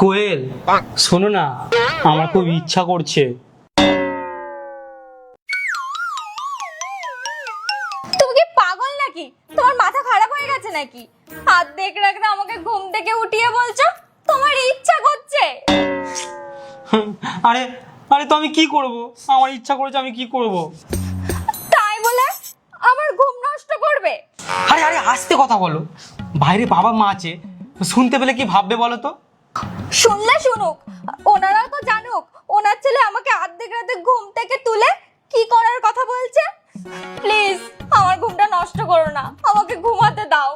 কোয়েল, শোনো না, আমার খুব ইচ্ছা করছে। তুমি কি পাগল নাকি? তোমার মাথা খারাপ হয়ে গেছে নাকি? হাত দেখে রাখলে আমাকে ঘুম থেকে উঠিয়ে বলছো তোমার ইচ্ছা করছে। আরে আরে তো আমি কি করব? আমার ইচ্ছা করেছে, আমি কি করব? তাই বলে আমার ঘুম নষ্ট করবে? আরে আরে আস্তে কথা বলো, বাইরে বাবা মা আছে, শুনতে পেলে কি ভাববে বলো তো? শুনলে শুনুক, ওনারাও তো জানুক ওনার ছেলে আমাকে অর্ধেক রাতে ঘুম থেকে তুলে কি করার কথা বলছে। প্লিজ আমার ঘুমটা নষ্ট করো না, আমাকে ঘুমাতে দাও।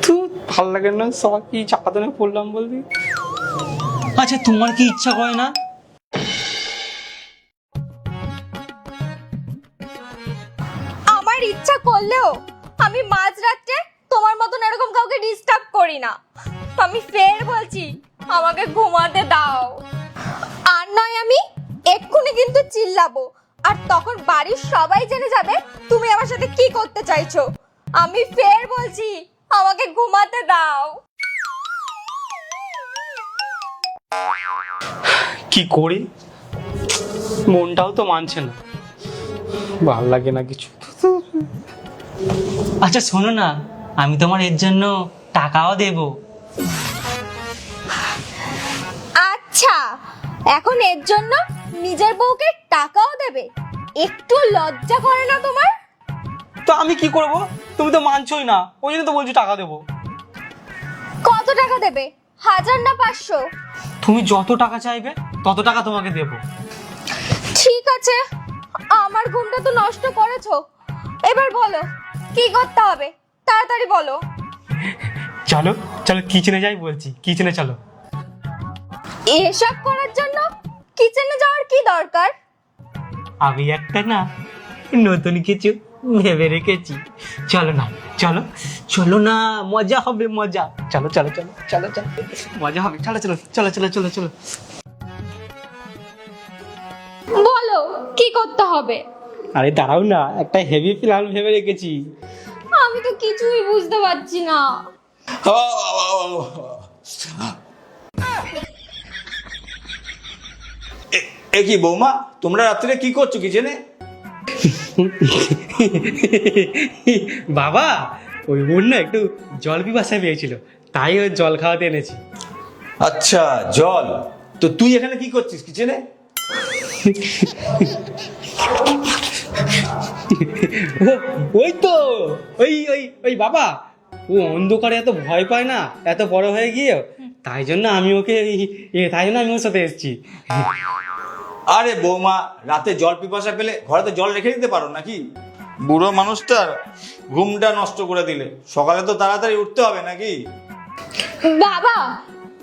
তো ভাল লাগে না, সবাই কি চাপাতনে পড়লাম বলবি। আচ্ছা তোমার কি ইচ্ছা করে না? আমার ইচ্ছা করলেও আমি মাঝরাতে তোমার মতন এরকম কাউকে ডিস্টার্ব করি না। আমি ফের বলছি আমাকে ঘুমাতে দাও, আর নয় আমি এক্ষুনি কিন্তু চিল্লাবো, আর তখন বাড়ির সবাই জেনে যাবে তুমি আমার সাথে কি করতে চাইছো। আমি ফের বলছি আমাকে ঘুমাতে দাও। কি করি, মনটাও তো মানছে না, ভাল লাগে না কিছু। আচ্ছা শোনো না, আমি তোমার এর জন্য টাকাও দেব। আচ্ছা, এখন এর জন্য নিজের বউকে টাকাও দেবে? একটু লজ্জা করে না তোমার? তো আমি কি করব? তুমি তো মানছই না, ওই জন্য তো বলছি টাকা দেবো। কত টাকা দেবে? 1000 না 500? তুমি যত টাকা চাইবে তত টাকা তোমাকে দেবো। ঠিক আছে, আমার ঘুমটা তো নষ্ট করেছো, এবার বলো কি করতে হবে, তাড়াতাড়ি বলো। চলো চলো কিচেনে যাই বলছি, কিচেনে চলো। এসব করার জন্য কিচেনে যাওয়ার কি দরকার? আমি একটা না নতুন কিছু ভেবে রেখেছি, চলো না, চলো চলো না, মজা হবে মজা। চলো চলো চলো চলো চলো, মজা হবে, চলো চলো চলো চলো চলো চলো। বলো কি করতে হবে? আরে দাঁড়াও না, একটা হেভি প্ল্যান ভেবে রেখেছি। আমি তো কিছুই বুঝতে পারছি না। এ কি বৌমা, তোমরা রাত্রে কি করছো কিচেনে? বাবা, ওই বোন না একটু জল পিপাসা পেয়েছিল, তাই ওই জল খাওয়াতে এনেছি। আচ্ছা, জল। তো তুই এখানে কি করছিস কিচেনে? ওই তো ওই ওই ওই বাবা, ও অন্ধকারে এত ভয় পায় না, এত বড় হয়ে গিয়ে, তাই জন্য আমি ওকে তাই জন্য আমি ওর সাথে এসেছি। আরে বৌমা, রাতে জল পিপাসা পেলে ঘরে তো জল রেখে দিতে পারো নাকি? বুড়ো মানুষটার ঘুমটা নষ্ট করে দিলে, সকালে তো তাড়াতাড়ি উঠতে হবে নাকি? বাবা,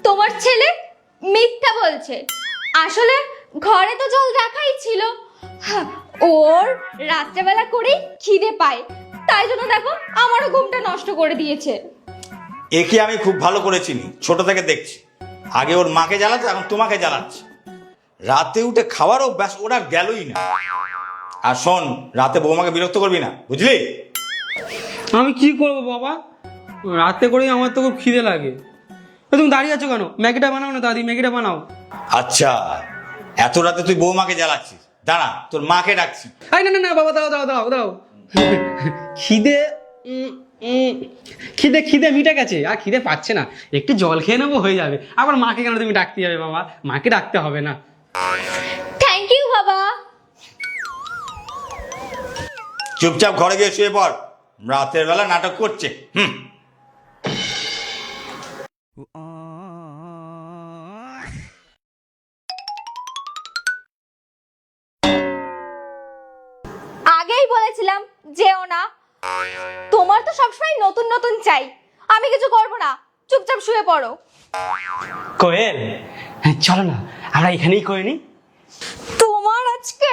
তোমার ছেলে মিথ্যা বলছে। আসলে ঘরে তো জল রাখাই ছিল। ওর রাত্রেবেলা করেই খিদে পায়, তাই জন্য দেখো আমারও ঘুমটা নষ্ট করে দিয়েছে। একে আমি খুব ভালো করে চিনি, ছোট থেকে দেখছি। আগে ওর মাকে জ্বালাতো, এখন তোমাকে জ্বালাচ্ছে। রাতে উঠে খাওয়ার অভ্যাস ওর আর গেলই না। আর শোন, রাতে বৌমাকে বিরক্ত করবি না, বুঝলি? আমি কি করবো বাবা, রাতে করেই আমার তো খুব খিদে লাগে। তুমি দাঁড়িয়ে আছো কেন? ম্যাগিটা বানাও না দাদি, ম্যাগিটা বানাও। আচ্ছা, এত রাতে তুই বৌমাকে জ্বালাচ্ছিস, দাঁড়া তোর মাকে ডাকছি। আই না না না বাবা, দাও দাও দাও দাও। খিদে খিদে খিদে মিটে গেছে, আর খিদে পাচ্ছে না, একটু জল খেয়ে নেবো, হয়ে যাবে। আবার মাকে কেন তুমি ডাকতে যাবে বাবা? মাকে ডাকতে হবে না। থ্যাংক ইউ বাবা। চুপচাপ ঘরে গিয়ে শুয়ে পড়, রাতের বেলা নাটক করছে। আগেই বলেছিলাম যেও না। তোমার তো সবসময় নতুন নতুন চাই। আমি কিছু করব না, চুপচাপ শুয়ে পড়ো। কোয়েল, চলো না আমরা এখানেই করে নি। তোমার আজকে